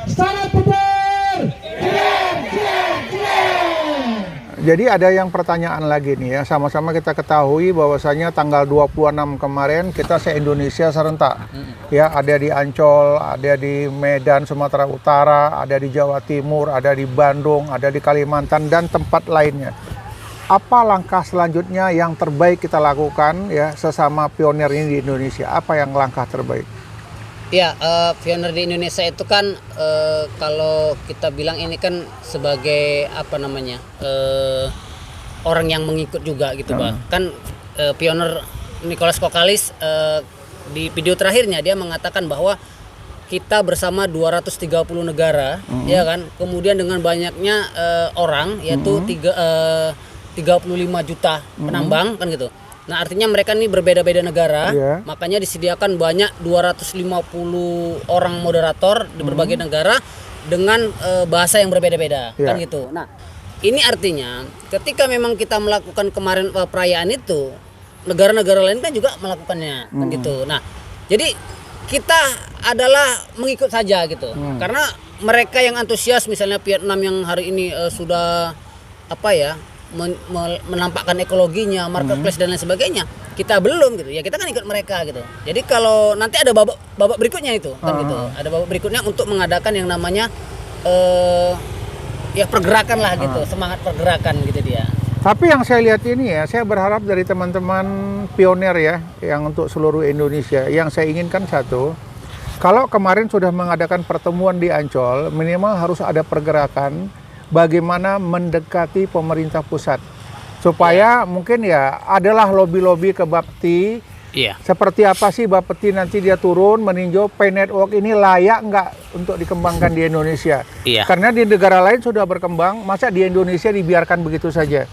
Selamat putar. Jadi ada yang pertanyaan lagi nih ya, sama-sama kita ketahui bahwasanya tanggal 26 kemarin kita se-Indonesia serentak. Ya, ada di Ancol, ada di Medan, Sumatera Utara, ada di Jawa Timur, ada di Bandung, ada di Kalimantan dan tempat lainnya. Apa langkah selanjutnya yang terbaik kita lakukan ya sesama pionir ini di Indonesia? Apa yang langkah terbaik? Ya, pionir di Indonesia itu kan kalau kita bilang ini kan sebagai apa namanya orang yang mengikut juga gitu, Pak. Kan pionir Nicholas Kokalis di video terakhirnya dia mengatakan bahwa kita bersama 230 negara, ya kan. Kemudian dengan banyaknya orang yaitu 35 juta penambang kan gitu. Nah, artinya mereka ini berbeda-beda negara, makanya disediakan banyak 250 orang moderator di berbagai negara dengan bahasa yang berbeda-beda, kan gitu. Nah, ini artinya ketika memang kita melakukan kemarin perayaan itu, negara-negara lain kan juga melakukannya, kan gitu. Nah, jadi kita adalah mengikut saja gitu, karena mereka yang antusias, misalnya Vietnam yang hari ini sudah apa ya? Menampakkan ekologinya, marketplace dan lain sebagainya, kita belum gitu ya, kita kan ikut mereka gitu. Jadi kalau nanti ada babak berikutnya itu kan gitu, ada babak berikutnya untuk mengadakan yang namanya ya pergerakan lah gitu, semangat pergerakan gitu dia. Tapi yang saya lihat ini ya, saya berharap dari teman-teman pionir ya, yang untuk seluruh Indonesia, yang saya inginkan satu, kalau kemarin sudah mengadakan pertemuan di Ancol, minimal harus ada pergerakan bagaimana mendekati pemerintah pusat supaya mungkin ya adalah lobby-lobby ke Bapti. Seperti apa sih Bapti nanti dia turun meninjau pay network ini layak nggak untuk dikembangkan di Indonesia. Karena di negara lain sudah berkembang, masa di Indonesia dibiarkan begitu saja.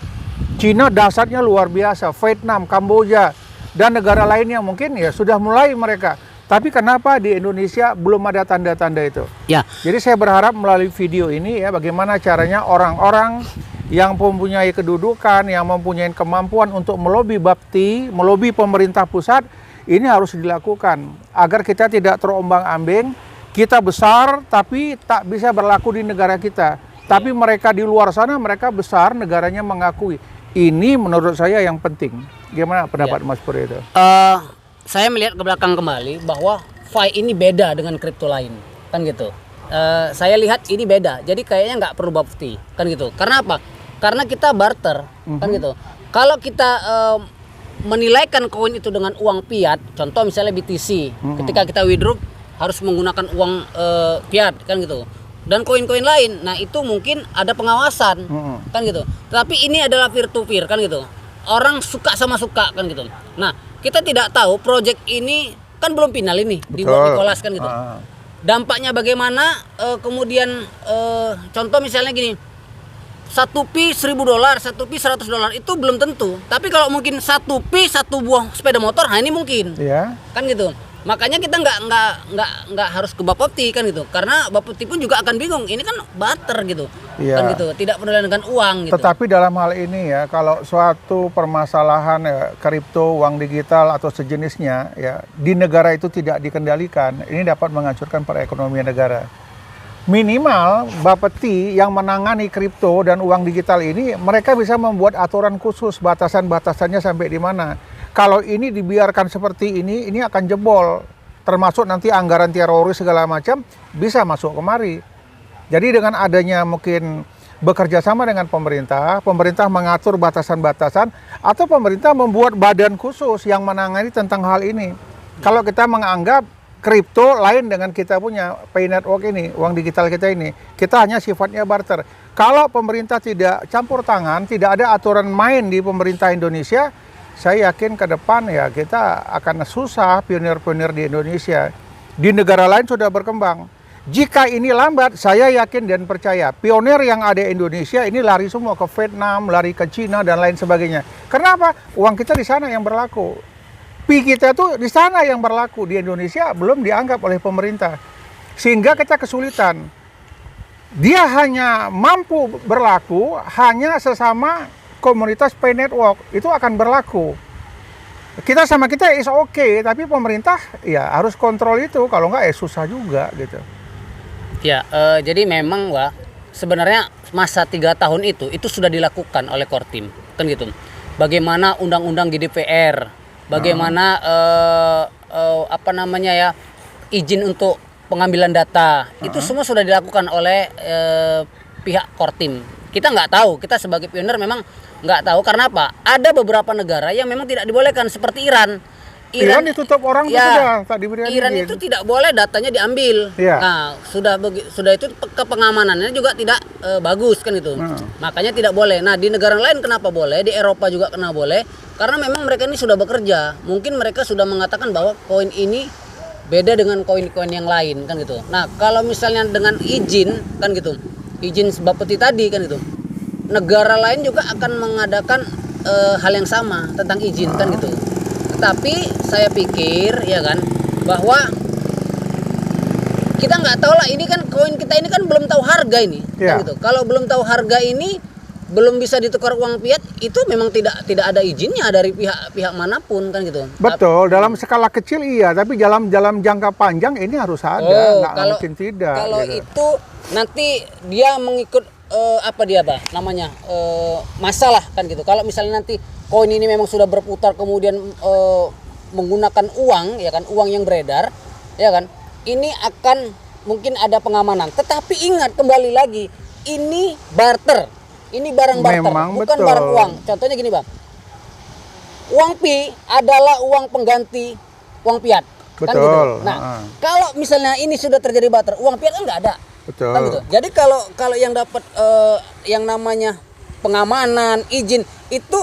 Cina dasarnya luar biasa, Vietnam, Kamboja dan negara lainnya mungkin ya sudah mulai mereka. Tapi kenapa di Indonesia belum ada tanda-tanda itu? Jadi saya berharap melalui video ini ya bagaimana caranya orang-orang yang mempunyai kedudukan, yang mempunyai kemampuan untuk melobi Bapti, melobi pemerintah pusat, ini harus dilakukan agar kita tidak terombang-ambing. Kita besar tapi tak bisa berlaku di negara kita. Tapi mereka di luar sana mereka besar, negaranya mengakui. Ini menurut saya yang penting. Gimana pendapat Mas Pur itu? Saya melihat ke belakang kembali bahwa Fi ini beda dengan kripto lain, kan gitu. Saya lihat ini beda, jadi kayaknya nggak perlu Bapti, kan gitu. Karena apa? Karena kita barter, kan gitu. Kalau kita menilaikan koin itu dengan uang fiat, contoh misalnya BTC, ketika kita withdraw harus menggunakan uang fiat, kan gitu. Dan koin-koin lain, nah itu mungkin ada pengawasan, kan gitu. Tapi ini adalah peer to peer, kan gitu. Orang suka sama suka, kan gitu. Nah, kita tidak tahu proyek ini kan belum final ini dibuat Nicholas, kan gitu. Dampaknya bagaimana? Kemudian contoh misalnya gini, 1 pi $1.000, 1 pi $100 itu belum tentu. Tapi kalau mungkin 1 pi 1 buah sepeda motor, nah ini mungkin, kan gitu. Makanya kita nggak harus ke Bapepti, kan gitu. Karena Bapepti pun juga akan bingung. Ini kan barter gitu, kan gitu. Tidak berdasarkan dengan uang. Gitu. Tetapi dalam hal ini ya, kalau suatu permasalahan ya, kripto, uang digital atau sejenisnya ya di negara itu tidak dikendalikan, ini dapat menghancurkan perekonomian negara. Minimal Bapepti yang menangani kripto dan uang digital ini, mereka bisa membuat aturan khusus batasan-batasannya sampai di mana. Kalau ini dibiarkan seperti ini akan jebol. Termasuk nanti anggaran teroris segala macam bisa masuk kemari. Jadi dengan adanya mungkin bekerja sama dengan pemerintah mengatur batasan-batasan, atau pemerintah membuat badan khusus yang menangani tentang hal ini. Kalau kita menganggap kripto lain dengan kita punya pay network ini, uang digital kita ini, kita hanya sifatnya barter. Kalau pemerintah tidak campur tangan, tidak ada aturan main di pemerintah Indonesia, saya yakin ke depan ya kita akan susah pionir-pionir di Indonesia. Di negara lain sudah berkembang. Jika ini lambat, saya yakin dan percaya pionir yang ada di Indonesia ini lari semua ke Vietnam, lari ke Cina dan lain sebagainya. Kenapa? Uang kita di sana yang berlaku. Pi kita tuh di sana yang berlaku, di Indonesia belum dianggap oleh pemerintah. Sehingga kita kesulitan. Dia hanya mampu berlaku hanya sesama komunitas pay network, itu akan berlaku. Kita sama kita is okay, tapi pemerintah ya harus kontrol itu, kalau enggak susah juga gitu. Ya, jadi memang Wak, sebenarnya masa 3 tahun itu sudah dilakukan oleh Kortim, kan gitu. Bagaimana undang-undang GDPR, bagaimana apa namanya ya, izin untuk pengambilan data, itu semua sudah dilakukan oleh pihak Kortim. Kita nggak tahu, kita sebagai pioner memang nggak tahu karena apa? Ada beberapa negara yang memang tidak dibolehkan seperti Iran. Iran ditutup orang tuh sudah tak diberi Iran izin. itu tidak boleh datanya diambil. Ya. Nah, sudah itu pengamanannya juga tidak bagus kan itu. Makanya tidak boleh. Nah, di negara lain kenapa boleh? Di Eropa juga kenapa boleh? Karena memang mereka ini sudah bekerja. Mungkin mereka sudah mengatakan bahwa koin ini beda dengan koin-koin yang lain kan gitu. Nah, kalau misalnya dengan izin kan gitu. Izin Bapeti tadi kan gitu. Negara lain juga akan mengadakan hal yang sama tentang izin kan gitu. Tapi saya pikir ya kan bahwa kita nggak tahu lah, ini kan koin kita ini kan belum tahu harga ini kan gitu. Kalau belum tahu harga ini belum bisa ditukar uang fiat, itu memang tidak ada izinnya dari pihak manapun kan gitu. Betul, dalam skala kecil iya, tapi dalam jangka panjang ini harus ada, nggak mungkin tidak. Kalau gitu. itu nanti dia mengikut namanya masalah kan gitu. Kalau misalnya nanti koin ini memang sudah berputar kemudian menggunakan uang ya kan, uang yang beredar ya kan, ini akan mungkin ada pengamanan. Tetapi ingat kembali lagi, ini barter, ini barang barter, memang bukan betul. barang uang. Contohnya gini bang, uang pi adalah uang pengganti uang fiat kan gitu. Nah kalau misalnya ini sudah terjadi barter, uang fiat kan nggak ada. Betul. Kan gitu. Jadi kalau yang dapat yang namanya pengamanan, izin itu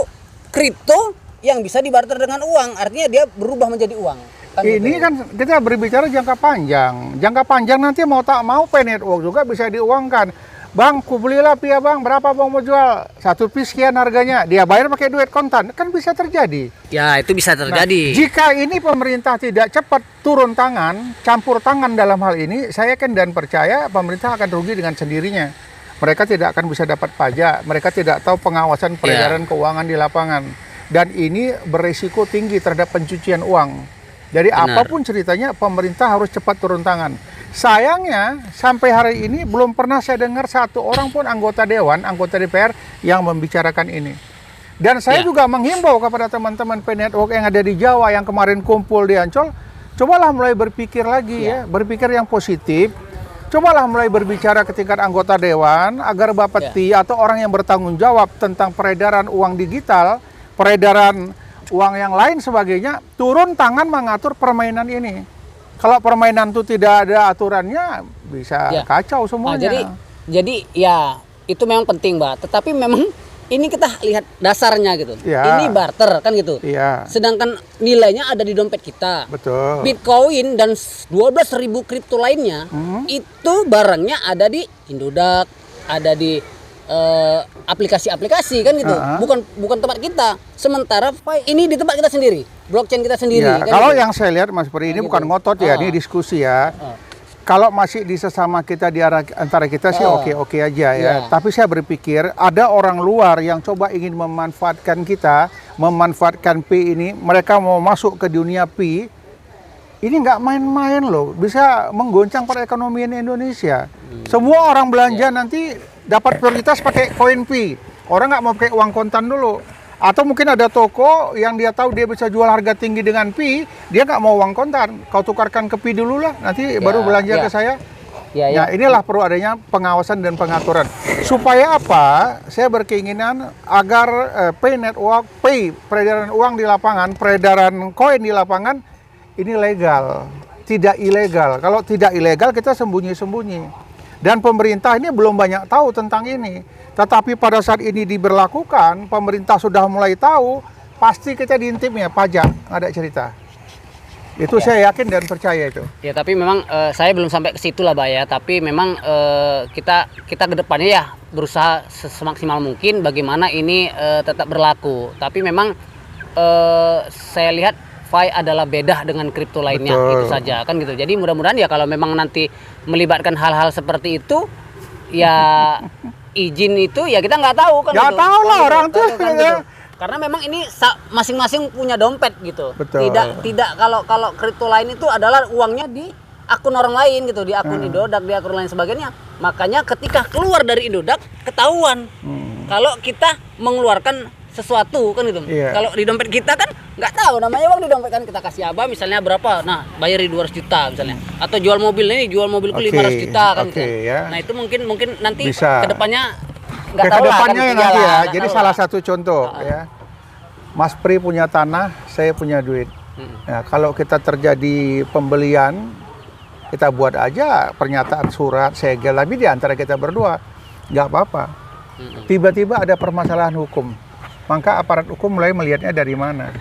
kripto yang bisa dibarter dengan uang, artinya dia berubah menjadi uang. Kan ini gitu. kan kita berbicara jangka panjang. Jangka panjang nanti mau tak mau Pay Network juga bisa diuangkan. Bang, kubelilah Pia bang, berapa bang mau jual? 1 piece sekian harganya. Dia bayar pakai duit kontan, kan bisa terjadi. Ya itu bisa terjadi. Nah, jika ini pemerintah tidak cepat turun tangan, campur tangan dalam hal ini, saya yakin dan percaya pemerintah akan rugi dengan sendirinya. Mereka tidak akan bisa dapat pajak, mereka tidak tahu pengawasan peredaran keuangan di lapangan. Dan ini beresiko tinggi terhadap pencucian uang. Jadi apapun ceritanya, pemerintah harus cepat turun tangan. Sayangnya, sampai hari ini belum pernah saya dengar satu orang pun anggota Dewan, anggota DPR yang membicarakan ini. Dan saya juga menghimbau kepada teman-teman Pay Network yang ada di Jawa, yang kemarin kumpul di Ancol, cobalah mulai berpikir lagi ya, berpikir yang positif. Cobalah mulai berbicara ke tingkat anggota Dewan, agar Bapeti atau orang yang bertanggung jawab tentang peredaran uang digital, peredaran uang yang lain sebagainya, turun tangan mengatur permainan ini. Kalau permainan itu tidak ada aturannya, bisa kacau semuanya. Nah, jadi ya itu memang penting, Mbak. Tetapi memang ini kita lihat dasarnya gitu. Ini barter kan gitu. Sedangkan nilainya ada di dompet kita. Betul. Bitcoin dan 12.000 kripto lainnya itu barangnya ada di Indodax, ada di aplikasi-aplikasi kan gitu. Bukan tempat kita. Sementara ini di tempat kita sendiri, blockchain kita sendiri. Kan kalau gitu. yang saya lihat Mas Peri ini bukan ngotot ya, ini diskusi ya. Kalau masih di sesama kita di antara kita sih oke-oke aja ya. Tapi saya berpikir ada orang luar yang coba ingin memanfaatkan kita, memanfaatkan Pi ini. Mereka mau masuk ke dunia Pi. Ini nggak main-main loh, bisa menggoncang perekonomian Indonesia. Semua orang belanja nanti dapat prioritas pakai koin Pi. Orang nggak mau pakai uang kontan dulu. Atau mungkin ada toko yang dia tahu dia bisa jual harga tinggi dengan Pi, dia nggak mau uang kontan. Kau tukarkan ke Pi dulu lah, nanti baru belanja ke saya. Nah inilah perlu adanya pengawasan dan pengaturan. Supaya apa? Saya berkeinginan agar Pay Network, peredaran uang di lapangan, peredaran koin di lapangan, ini legal, tidak ilegal. Kalau tidak ilegal kita sembunyi-sembunyi. Dan pemerintah ini belum banyak tahu tentang ini. Tetapi pada saat ini diberlakukan, pemerintah sudah mulai tahu, pasti kita diintipnya pajak, ada cerita. Itu saya yakin dan percaya itu. Ya tapi memang saya belum sampai ke situ lah, Pak ya. Tapi memang kita ke depannya ya berusaha semaksimal mungkin bagaimana ini tetap berlaku. Tapi memang saya lihat Fi adalah beda dengan kripto lainnya. Itu saja kan gitu. Jadi mudah-mudahan ya kalau memang nanti melibatkan hal-hal seperti itu, ya izin itu ya kita nggak tahu kan. Nggak tahu lah orang tuh. Kan, gitu. Karena memang ini masing-masing punya dompet gitu. Betul. Tidak kalau kripto lain itu adalah uangnya akun orang lain gitu, di akun Indodax, di akun lain sebagainya. Makanya ketika keluar dari Indodax ketahuan kalau kita mengeluarkan sesuatu kan gitu. Iya. Kalau di dompet kita kan nggak tahu namanya uang di dompet kan, kita kasih Abah misalnya berapa, nah bayar di 200 juta misalnya, atau jual mobil ini, jual mobilku 500 juta kan gitu. Ya. Nah itu mungkin nanti Bisa. kedepannya nggak Ke tahu lah kan, depannya ya nanti iyalah, ya. nggak Jadi tahu salah lah. satu contoh ya. Mas Pri punya tanah, saya punya duit. Nah, kalau kita terjadi pembelian, kita buat aja pernyataan surat segel, tapi di antara kita berdua nggak apa-apa. Tiba-tiba ada permasalahan hukum, maka aparat hukum mulai melihatnya dari mana.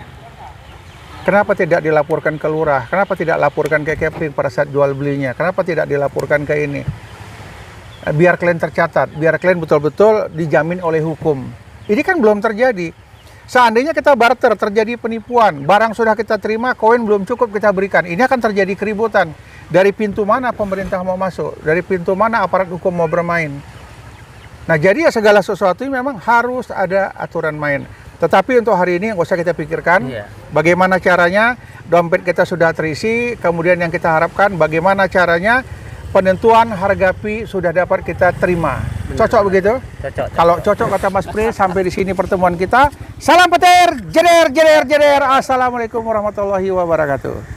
Kenapa tidak dilaporkan ke lurah? Kenapa tidak laporkan ke Kepri pada saat jual belinya? Kenapa tidak dilaporkan ke ini? Biar kalian tercatat, biar kalian betul-betul dijamin oleh hukum. Ini kan belum terjadi. Seandainya kita barter, terjadi penipuan, barang sudah kita terima, koin belum cukup kita berikan. Ini akan terjadi keributan. Dari pintu mana pemerintah mau masuk? Dari pintu mana aparat hukum mau bermain? Nah, jadi ya segala sesuatu ini memang harus ada aturan main. Tetapi untuk hari ini nggak usah kita pikirkan bagaimana caranya dompet kita sudah terisi, kemudian yang kita harapkan bagaimana caranya penentuan harga pi sudah dapat kita terima. Cocok begitu? Cocok. Kalau cocok kata Mas Pri, sampai di sini pertemuan kita. Salam petir, jeder, jeder, jeder. Assalamualaikum warahmatullahi wabarakatuh.